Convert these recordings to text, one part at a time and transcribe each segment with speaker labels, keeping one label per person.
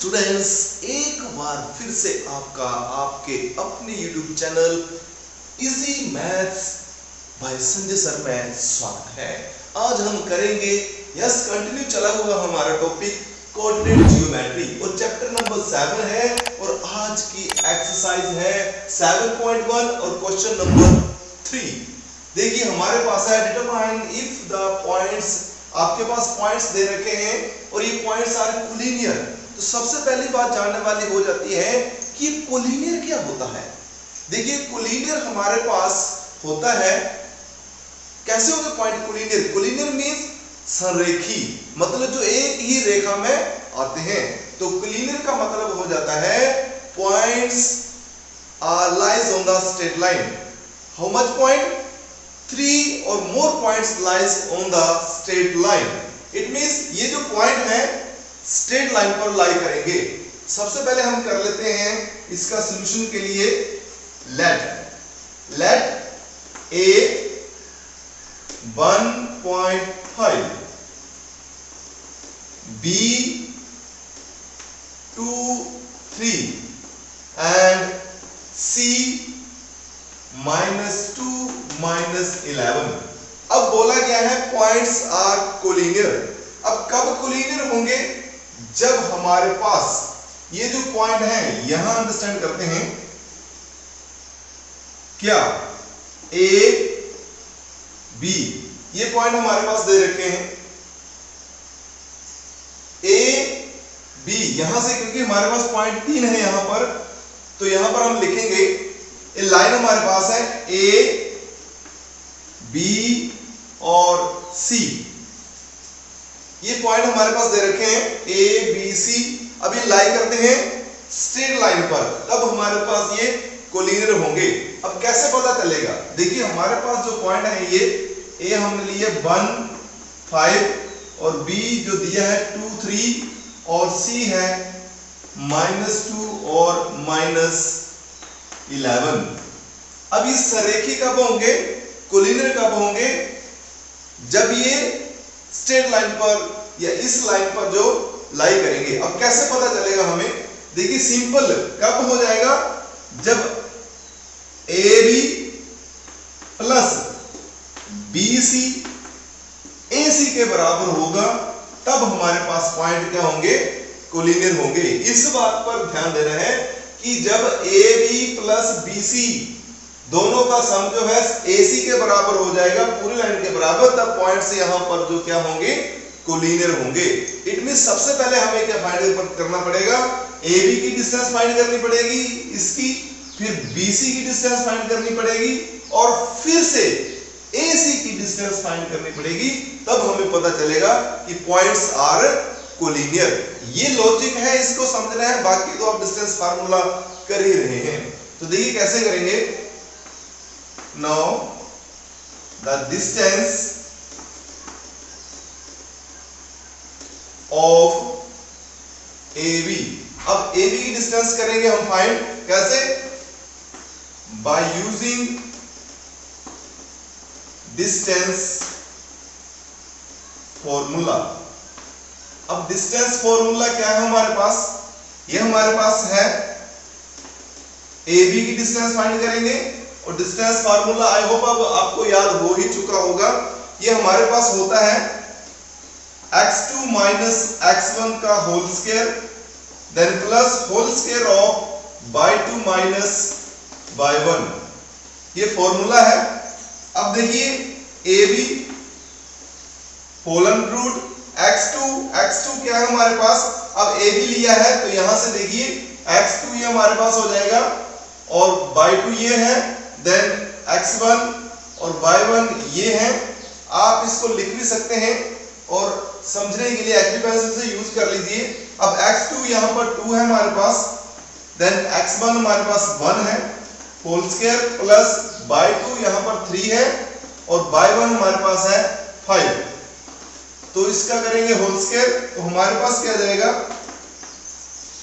Speaker 1: Students, एक बार फिर से आपका आपके अपने YouTube channel easy maths by Sanjay sir में स्वागत है। आज हम करेंगे कंटिन्यू चला हुआ हमारा टॉपिक कोऑर्डिनेट ज्योमेट्री और चैप्टर नंबर 7 है और आज की एक्सरसाइज है 7.1 और क्वेश्चन नंबर 3। देखिए हमारे पास है डिटरमाइन इफ द पॉइंट्स, आपके पास पॉइंट्स दे रखे हैं और ये पॉइंट्स आर कोलिनियर। तो सबसे पहली बात जानने वाली हो जाती है कि कोलिनियर क्या होता है। देखिए कोलिनियर हमारे पास होता है, कैसे होगा पॉइंट कोलिनियर? कोलिनियर मींस संरेखी, मतलब जो एक ही रेखा में आते हैं। तो कोलिनियर का मतलब हो जाता है points are lies on the straight line. How much point? 3 or more points lies on the straight line. It means ये जो पॉइंट है स्ट्रेट लाइन पर लाई करेंगे। सबसे पहले हम कर लेते हैं इसका सॉल्यूशन के लिए late A 1.5, B 2, 3 and C -2, -11। अब बोला गया है पॉइंट्स आर कोलिनियर। अब कब कोलिनियर होंगे? जब हमारे पास ये जो पॉइंट है, यहां अंडरस्टैंड करते हैं क्या A B, ये पॉइंट हमारे पास दे रखे हैं A B। यहां से क्योंकि हमारे पास पॉइंट 3 है यहां पर, तो यहां पर हम लिखेंगे ये लाइन हमारे पास है A B और C। ये पॉइंट हमारे पास दे रखे हैं A B C। अब ये लाई करते हैं स्ट्रेट लाइन पर, तब हमारे पास ये कोलिनियर होंगे। अब कैसे पता चलेगा? देखिए हमारे पास जो पॉइंट है ये A हमने लिए 1, 5 और B जो दिया है 2, 3 और C है -2 और -11। अब ये संरेखी कब होंगे, कोलिनियर कब होंगे? जब ये स्ट्रेट लाइन पर या इस लाइन पर जो लाई करेंगे। अब कैसे पता चलेगा हमें? देखिए सिंपल, कब हो जाएगा? जब AB प्लस BC AC के बराबर होगा, तब हमारे पास पॉइंट क्या होंगे? कोलिनियर होंगे। इस बात पर ध्यान देना है कि जब AB प्लस BC दोनों का सम जो है AC के बराबर हो जाएगा, पूरी लाइन के बराबर, तब पॉइंट्स यहां पर जो क्या होंगे? कोलिनियर होंगे। इट मींस सबसे पहले हमें क्या फाइंड करना पड़ेगा? AB की डिस्टेंस फाइंड करनी पड़ेगी इसकी, फिर BC की डिस्टेंस फाइंड करनी पड़ेगी और फिर से AC की डिस्टेंस फाइंड करनी पड़ेगी। तब हमें पता चलेगा कि पॉइंट्स आर कोलिनियर। ये लॉजिक है, इसको समझना है, बाकी तो आप डिस्टेंस फार्मूला कर ही रहे हैं। तो देखिए कैसे करेंगे। Now the distance of AB, अब AB की डिस्टेंस करेंगे हम फाइंड, कैसे? By using distance formula. अब डिस्टेंस फॉर्मूला क्या है हमारे पास? ये हमारे पास है AB की डिस्टेंस फाइंड करेंगे और डिस्टेंस फार्मूला आई होप अब आपको याद हो ही चुका होगा। ये हमारे पास होता है x2 माइनस x1 का whole square, then plus whole square of y2 minus y1। ये फॉर्मूला है। अब देखिए AB होलन रूट x2 क्या है हमारे पास? अब AB लिया है तो यहां से देखिए x2 ये हमारे पास हो जाएगा और y2 ये है, देन x1 और y1 ये है। आप इसको लिख भी सकते हैं और समझने के लिए एक्टिव पेंसिल से यूज कर लीजिए। अब x2 यहां पर 2 है हमारे पास, देन x1 हमारे पास 1 है होल स्क्वायर प्लस y2 यहां पर 3 है और y1 हमारे पास है 5। तो इसका करेंगे होल स्क्वायर, तो हमारे पास क्या जाएगा?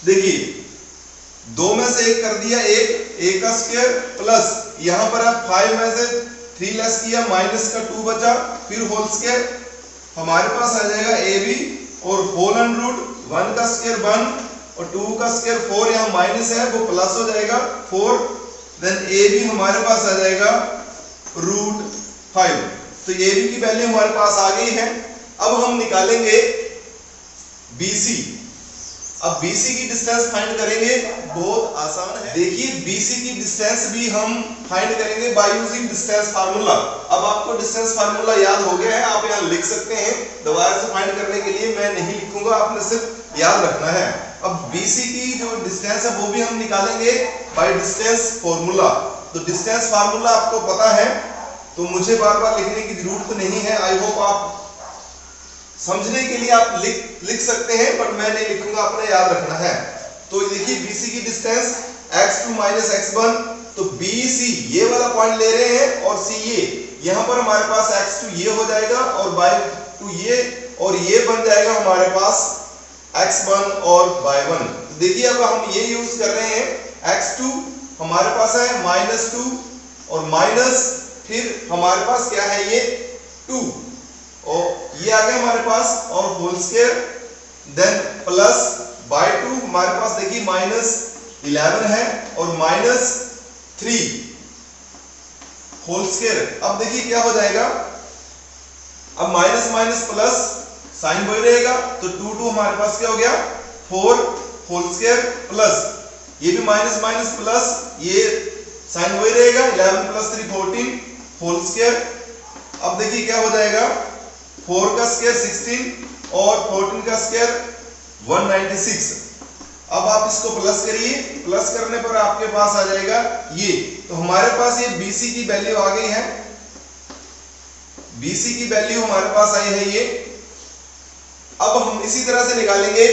Speaker 1: देखिए 2 में से 1 कर दिया, 1 का स्क्वायर प्लस यहां पर आप 5 में से 3 लेस किया, माइनस का 2 बचा, फिर होल स्क्वायर। हमारे पास आ जाएगा AB और होल अंडर रूट 1 का स्क्वायर 1 और 2 का स्क्वायर 4 यहाँ माइनस है वो प्लस हो जाएगा 4, देन ए बी हमारे पास आ जाएगा √5। तो ए बी की वैल्यू हमारे पास आ गई है। अब हम निकालेंगे BC। अब BC की डिस्टेंस फाइंड करेंगे, बहुत आसान है। देखिए BC की डिस्टेंस भी हम फाइंड करेंगे बाय यूजिंग डिस्टेंस फार्मूला। अब आपको डिस्टेंस फार्मूला याद हो गया है, आप यहाँ लिख सकते हैं। दोबारा से फाइंड करने के लिए मैं नहीं लिखूंगा, आपने सिर्फ याद रखना है। अब BC की जो डिस्टेंस है वो भी हम निकालेंगे बाय डिस्टेंस फार्मूला। तो डिस्टेंस फार्मूला आपको पता है, तो मुझे बार बार लिखने की जरूरत नहीं है। आई होप आप समझने के लिए आप लिख सकते हैं, बट मैं नहीं लिखूंगा, आपने याद रखना है। तो देखिए BC की डिस्टेंस x2 - x1, तो BC ये वाला पॉइंट ले रहे हैं और C ये, यहां पर हमारे पास x2 ये हो जाएगा और y2 ये, और ये बन जाएगा हमारे पास x1 और y1। तो देखिए अब हम ये यूज कर रहे हैं, x2 हमारे पास है -2 और माइनस फिर हमारे पास क्या है ये 2, और ये आ गया हमारे पास, और whole square, then plus by 2 हमारे पास देखिए -11 है और -3 होल स्क्वायर। अब देखिए क्या हो जाएगा, अब माइनस माइनस प्लस साइन वही रहेगा, तो 2 हमारे पास क्या हो गया 4 होल स्क्वायर प्लस ये भी माइनस माइनस प्लस ये साइन वही रहेगा, 11 + 3 14 होल स्क्वायर। अब देखिए क्या हो जाएगा, 4 का स्क्वायर 16 और 14 का स्क्वायर 196। अब आप इसको प्लस करिए, प्लस करने पर आपके पास आ जाएगा ये। तो हमारे पास ये BC की वैल्यू आ गई है, BC की वैल्यू हमारे पास आई है ये। अब हम इसी तरह से निकालेंगे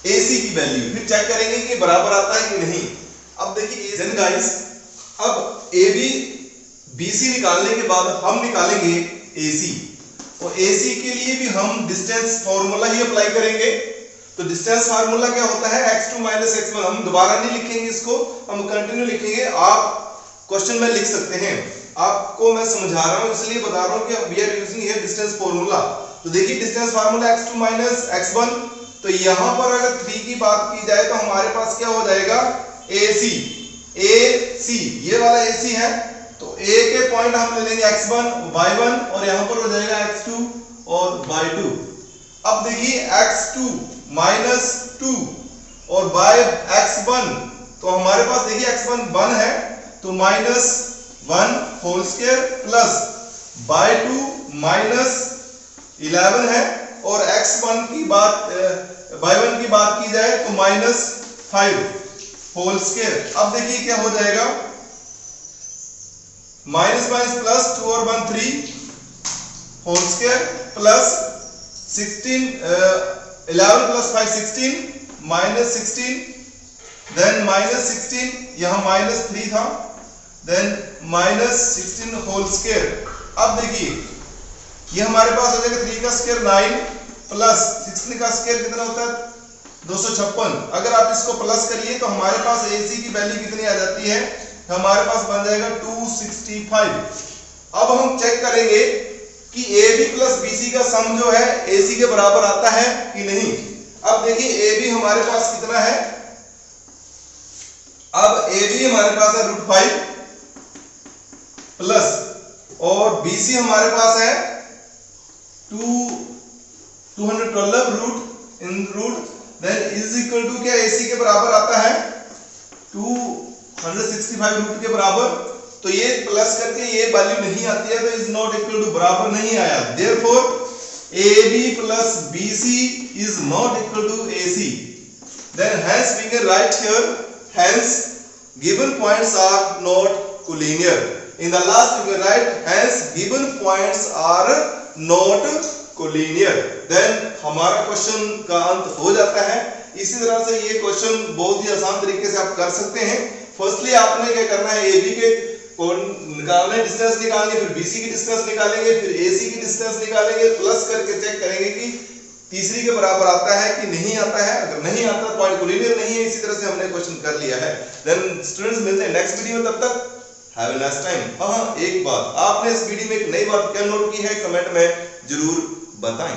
Speaker 1: AC की वैल्यू, फिर चेक करेंगे कि बराबर आता है कि नहीं। अब देखिए देन गाइस, अब AB BC निकालने के बाद हम निकालेंगे AC, और AC के लिए भी हम डिस्टेंस फार्मूला ही अप्लाई करेंगे। तो डिस्टेंस फार्मूला क्या होता है, x2 - x1। हम दोबारा नहीं लिखेंगे इसको, हम कंटिन्यू लिखेंगे। आप क्वेश्चन में लिख सकते हैं, आपको मैं समझा रहा हूं इसलिए बता रहा हूं कि we are using here distance formula. तो देखिए डिस्टेंस फार्मूला x2 - x1, तो यहां पर अगर 3 की बात की जाए तो हमारे पास क्या हो जाएगा AC ये वाला AC है, तो A के पॉइंट हम ले लेंगे x1 y1 और यहां पर हो जाएगा x2 और y2। अब देखिए x2 - 2 और x1, तो हमारे पास देखिए x1 1 है, तो -1 होल स्क्वायर प्लस y2 -11 है, और x1 की बात y1 की बात की जाए तो -5 होल स्क्वायर। अब देखिए क्या हो जाएगा, माइनस माइनस प्लस 2 और 1 3 होल स्क्वायर प्लस 11 + 5 16 -16, देन -16 यहां -3 था, देन -16 होल स्क्वायर। अब देखिए ये हमारे पास हो जाएगा 3 का स्क्वायर 9 प्लस 16 का स्क्वायर कितना होता है 256। अगर आप इसको प्लस करिए तो हमारे पास AC की वैल्यू कितनी आ जाती है, हमारे पास बन जाएगा 265। अब हम चेक करेंगे कि AB + BC का सम जो है AC के बराबर आता है कि नहीं। अब देखिए AB हमारे पास कितना है, अब AB हमारे पास है √5 प्लस, और BC हमारे पास है 212 √, देन इज इक्वल टू क्या AC के बराबर आता है 265 रूट के बराबर। तो ये प्लस करके ये वैल्यू नहीं आती है, तो इज नॉट इक्वल टू बराबर नहीं आया, therefore AB + BC is not equal to AC। Then hence we can write here, hence given points are not collinear. In the last we can write hence given points are not collinear. Then हमारा question का अंत हो जाता है। इसी तरह से ये क्वेश्चन बहुत ही आसान तरीके से आप कर सकते हैं। फर्स्टली आपने क्या करना है, AB के निकालने डिस्टेंस निकालेंगे, फिर BC की डिस्टेंस निकालेंगे, फिर AC की डिस्टेंस निकालेंगे, प्लस करके चेक करेंगे कि तीसरी के बराबर आता है कि नहीं आता है। अगर नहीं आता तो पॉइंट कोलिनियर नहीं है। इसी तरह से हमने क्वेश्चन कर लिया है। देन स्टूडेंट्स मिलते हैं नेक्स्ट वीडियो में, तब तक हैव अ नाइस टाइम। हाँ, एक बात आपने इस वीडियो में एक नई बात क्या नोट की है, कमेंट में जरूर बताएं।